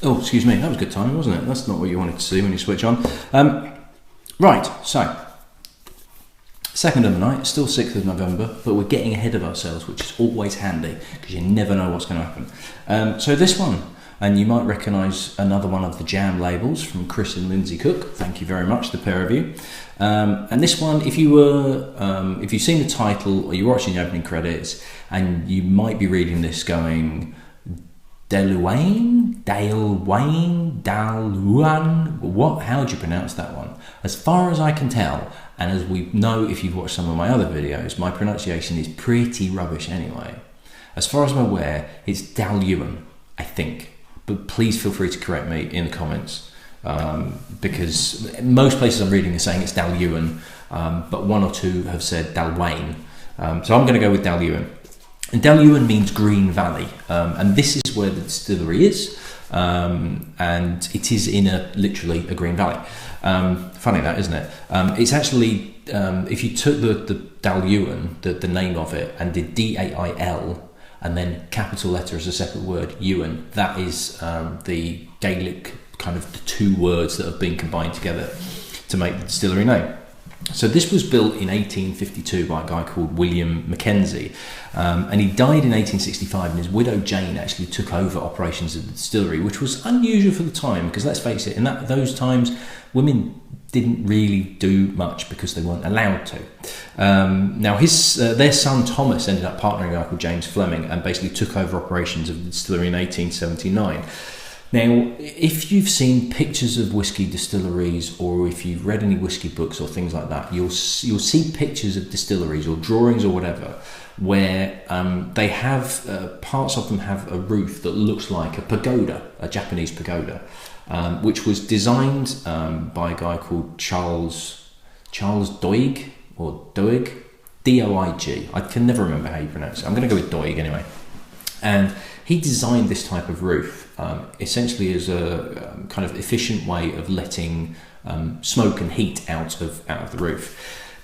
Oh, excuse me, that was good timing, wasn't it? That's not what you wanted to see when you switch on. Right, so, 2nd of the night, still 6th of November, but we're getting ahead of ourselves, which is always handy, because you never know what's going to happen. So this one, and you might recognise another one of the jam labels from Chris and Lindsay Cook. Thank you very much, the pair of you. And this one, if you've seen the title or you're watching the opening credits, and you might be reading this going, Dailuaine, what? How do you pronounce that one? As far as I can tell, and as we know if you've watched some of my other videos, my pronunciation is pretty rubbish anyway. As far as I'm aware, it's Dailuaine, I think. But please feel free to correct me in the comments, because most places I'm reading are saying it's Dailuaine, but one or two have said Dailuaine. So I'm going to go with Dailuaine. And Dailuaine means Green Valley, and this is where the distillery is, and it is in literally a green valley. Funny that, isn't it? It's actually, if you took the Dailuaine, the name of it, and did D-A-I-L, and then capital letter as a separate word, Ewan, that is the Gaelic kind of the two words that have been combined together to make the distillery name. So this was built in 1852 by a guy called William Mackenzie, and he died in 1865, and his widow Jane actually took over operations of the distillery, which was unusual for the time, because let's face it, in those times women didn't really do much because they weren't allowed to. Now their son Thomas ended up partnering with a guy called James Fleming and basically took over operations of the distillery in 1879. Now, if you've seen pictures of whiskey distilleries, or if you've read any whiskey books or things like that, you'll see pictures of distilleries or drawings or whatever, where they have, parts of them have a roof that looks like a pagoda, a Japanese pagoda, which was designed by a guy called Charles Doig, or Doig, D-O-I-G. I can never remember how you pronounce it. I'm going to go with Doig anyway. And he designed this type of roof essentially as a kind of efficient way of letting smoke and heat out of the roof.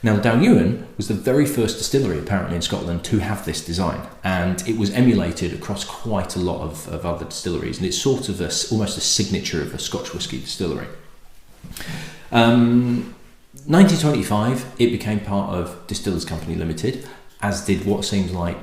Now, Dailuaine was the very first distillery apparently in Scotland to have this design, and it was emulated across quite a lot of other distilleries, and it's sort of almost a signature of a Scotch whisky distillery. 1925, it became part of Distillers Company Limited, as did what seems like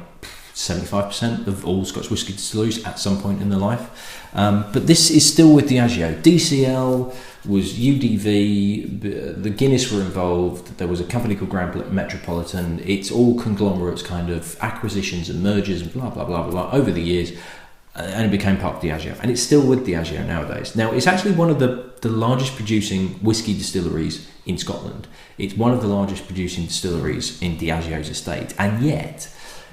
75% of all Scotch whisky distilleries at some point in their life. But this is still with Diageo. DCL was UDV, the Guinness were involved, there was a company called Grand Metropolitan. It's all conglomerates, kind of acquisitions and mergers and blah, blah, blah, blah, over the years, and it became part of Diageo. And it's still with Diageo nowadays. Now, it's actually one of the largest producing whisky distilleries in Scotland. It's one of the largest producing distilleries in Diageo's estate, and yet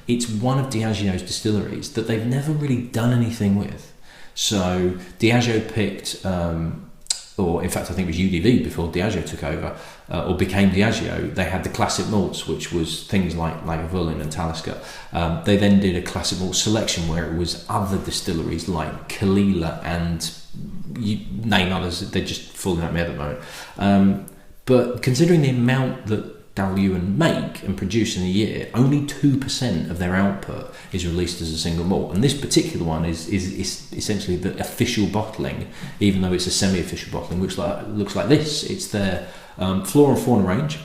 it's one of Diageo's distilleries that they've never really done anything with. So Diageo picked, or in fact I think it was UDV before Diageo took over, or became Diageo. They had the classic malts, which was things like Lagavulin and Talisker. They then did a classic malt selection where it was other distilleries like Kalila and you name others. They're just falling out of my head at the moment. But considering the amount that Dailuaine make and produce in a year, only 2% of their output is released as a single malt, and this particular one is essentially the official bottling, even though it's a semi-official bottling, which looks like this. It's their Flora and Fauna range,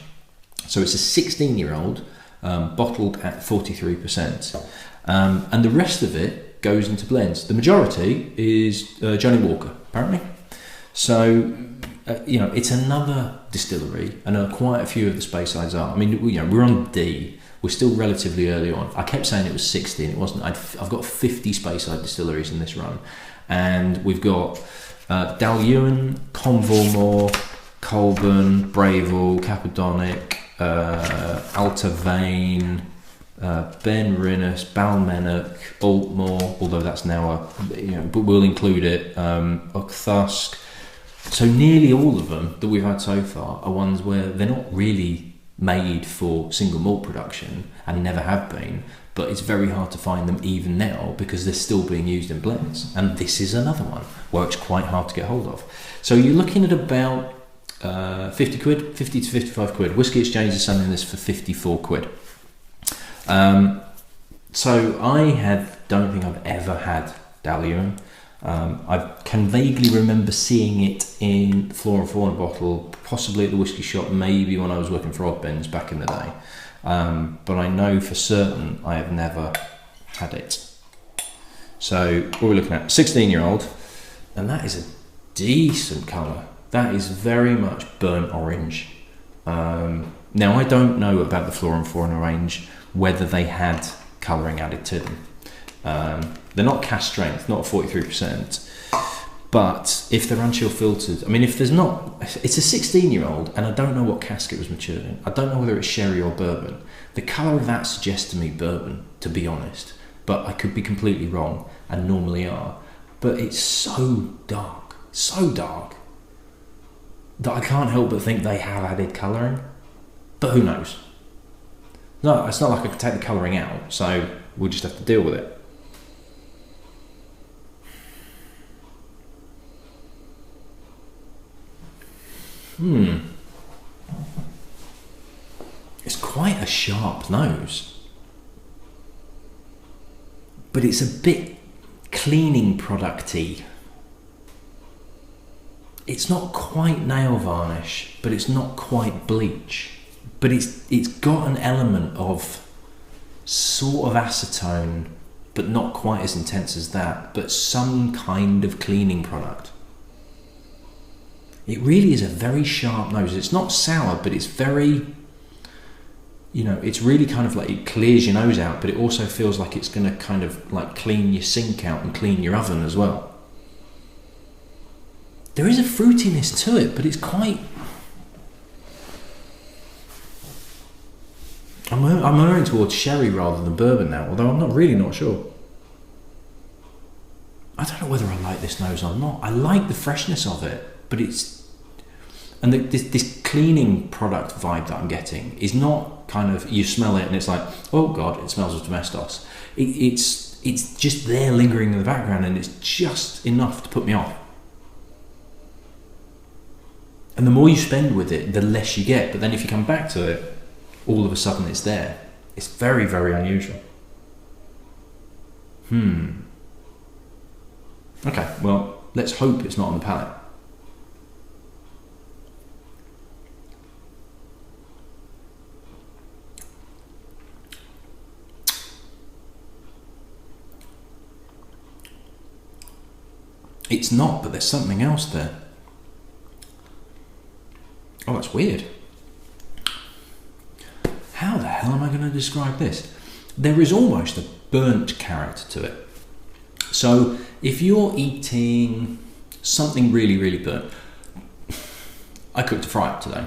so it's a 16-year-old bottled at 43%, and the rest of it goes into blends. The majority is Johnny Walker, apparently. So it's another distillery, and quite a few of the Speysiders are. I mean, we're on D. We're still relatively early on. I kept saying it was 60, and it wasn't. I've got 50 Speyside distilleries in this run, and we've got Dailuaine, Convormore, Colburn, Bravel, Capadonic, Altavane, Ben Rinus, Balmenach, Altmore, although that's now but we'll include it. Uchthusk. So nearly all of them that we've had so far are ones where they're not really made for single malt production and never have been, but it's very hard to find them even now because they're still being used in blends. And this is another one where it's quite hard to get hold of. So you're looking at about 50 quid, 50 to 55 quid. Whisky Exchange is selling this for 54 quid. So I don't think I've ever had Dailuaine. I can vaguely remember seeing it in Flora and Fauna bottle, possibly at the whisky shop, maybe when I was working for Oddbins back in the day. But I know for certain I have never had it. So what we're looking at, 16-year-old, and that is a decent colour. That is very much burnt orange. Now I don't know about the Flora and Fauna range, whether they had colouring added to them. They're not cask strength, not 43%, but if they're unchill filtered, I mean, if there's not, it's a 16-year-old, and I don't know what cask it was matured in. I don't know whether it's sherry or bourbon. The colour of that suggests to me bourbon, to be honest, but I could be completely wrong, and normally are. But it's so dark, that I can't help but think they have added colouring, but who knows? No, it's not like I can take the colouring out, so we'll just have to deal with it. It's quite a sharp nose, but it's a bit cleaning product-y. It's not quite nail varnish, but it's not quite bleach. But it's got an element of sort of acetone, but not quite as intense as that, but some kind of cleaning product. It really is a very sharp nose. It's not sour, but it's very, it's really kind of like, it clears your nose out, but it also feels like it's going to kind of like clean your sink out and clean your oven as well. There is a fruitiness to it, but it's quite... I'm erring towards sherry rather than bourbon now, although I'm not sure. I don't know whether I like this nose or not. I like the freshness of it, but it's... And this cleaning product vibe that I'm getting is not kind of, you smell it and it's like, oh God, it smells of domestos. It's just there lingering in the background, and it's just enough to put me off. And the more you spend with it, the less you get. But then if you come back to it, all of a sudden it's there. It's very, very unusual. Okay, well, let's hope it's not on the palate. It's not, but there's something else there. Oh, that's weird. How the hell am I going to describe this? There is almost a burnt character to it. So if you're eating something really, really burnt, I cooked a fry-up today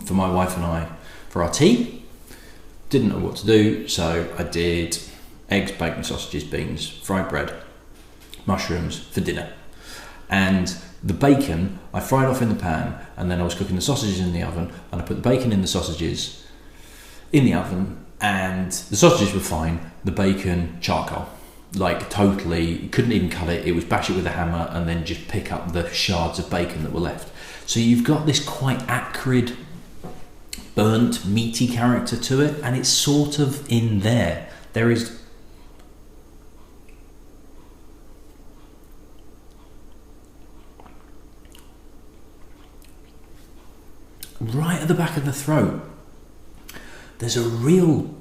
for my wife and I for our tea. Didn't know what to do, so I did eggs, bacon, sausages, beans, fried bread, mushrooms for dinner. And the bacon I fried off in the pan, and then I was cooking the sausages in the oven, and I put the bacon in the sausages in the oven, and the sausages were fine. The bacon, charcoal, like totally, couldn't even cut it. It was bash it with a hammer and then just pick up the shards of bacon that were left. So you've got this quite acrid, burnt, meaty character to it, and it's sort of in there. There is... right at the back of the throat, there's a real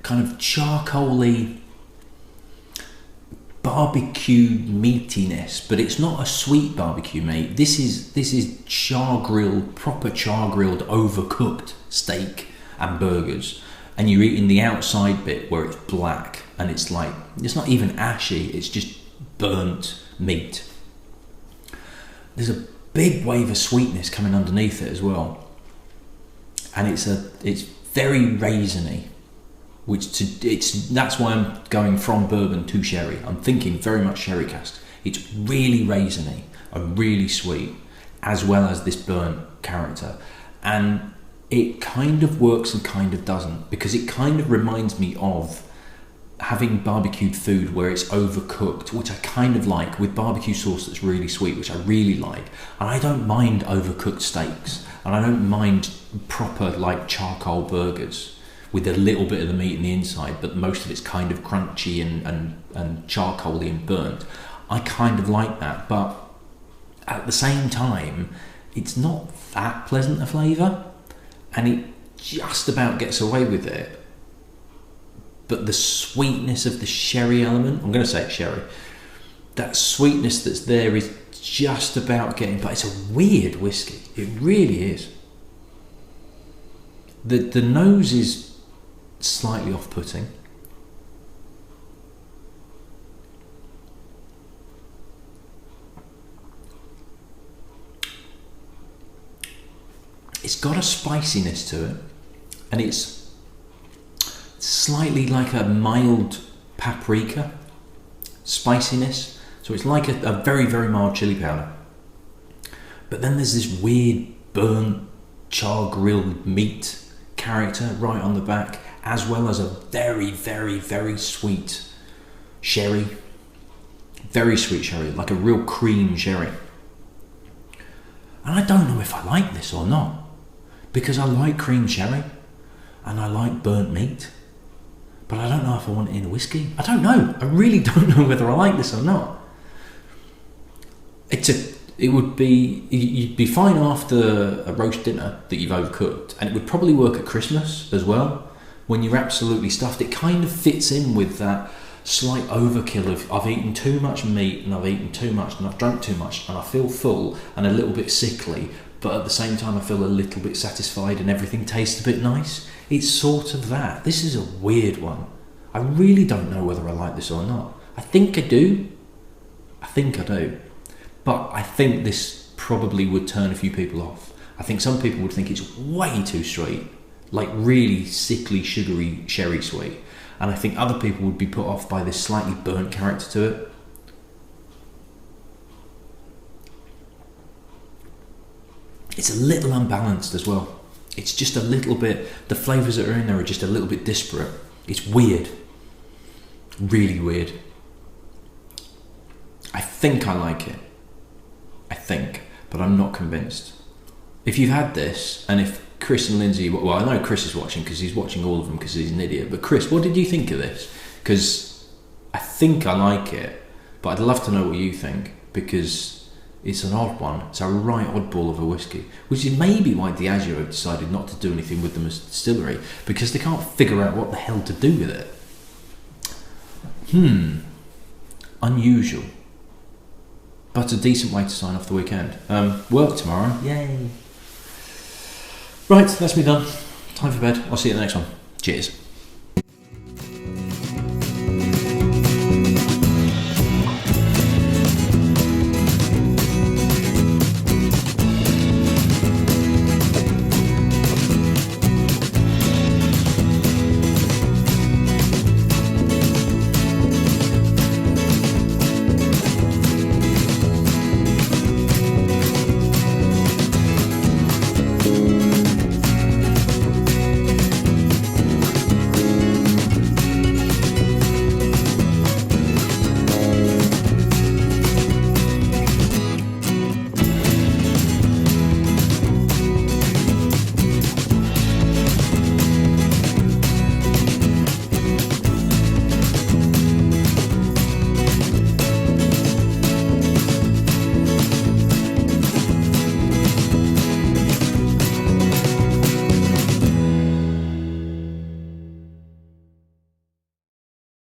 kind of charcoaly, barbecued meatiness, but it's not a sweet barbecue meat. This is char grilled, proper char grilled, overcooked steak and burgers, and you're eating the outside bit where it's black, and it's like, it's not even ashy, it's just burnt meat. There's a big wave of sweetness coming underneath it as well, and it's very raisiny, that's why I'm going from bourbon to sherry. I'm thinking very much sherry cask. It's really raisiny and really sweet, as well as this burnt character, and it kind of works and kind of doesn't, because it kind of reminds me of having barbecued food where it's overcooked, which I kind of like, with barbecue sauce that's really sweet, which I really like. And I don't mind overcooked steaks, and I don't mind proper like charcoal burgers. with a little bit of the meat in the inside, but most of it's kind of crunchy and charcoaly and burnt. I kind of like that, but at the same time, it's not that pleasant a flavour, and it just about gets away with it. But the sweetness of the sherry element, I'm going to say it's sherry, that sweetness that's there is just about getting, but it's a weird whiskey. It really is. The nose is slightly off-putting. It's got a spiciness to it, and it's slightly like a mild paprika spiciness. So it's like a very, very mild chili powder. But then there's this weird burnt char grilled meat character right on the back, as well as a very, very, very sweet sherry. Very sweet sherry, like a real cream sherry. And I don't know if I like this or not, because I like cream sherry and I like burnt meat, but I don't know if I want it in a whiskey. I don't know. I really don't know whether I like this or not. You'd be fine after a roast dinner that you've overcooked, and it would probably work at Christmas as well, when you're absolutely stuffed. It kind of fits in with that slight overkill of I've eaten too much meat and I've eaten too much and I've drunk too much and I feel full and a little bit sickly, but at the same time I feel a little bit satisfied and everything tastes a bit nice. It's sort of that. This is a weird one. I really don't know whether I like this or not. I think I do. But I think this probably would turn a few people off. I think some people would think it's way too sweet, like really sickly, sugary, sherry sweet. And I think other people would be put off by this slightly burnt character to it. It's a little unbalanced as well. It's just a little bit, the flavours that are in there are just a little bit disparate. It's weird. Really weird. I think I like it. But I'm not convinced. If you've had this, and if Chris and Lindsay, well, I know Chris is watching because he's watching all of them because he's an idiot, but Chris, what did you think of this? Because I think I like it, but I'd love to know what you think, because it's an odd one. It's a right oddball of a whiskey, which is maybe why Diageo have decided not to do anything with them as a distillery, because they can't figure out what the hell to do with it. Unusual. But a decent way to sign off the weekend. Work tomorrow. Yay. Right, that's me done. Time for bed. I'll see you at the next one. Cheers.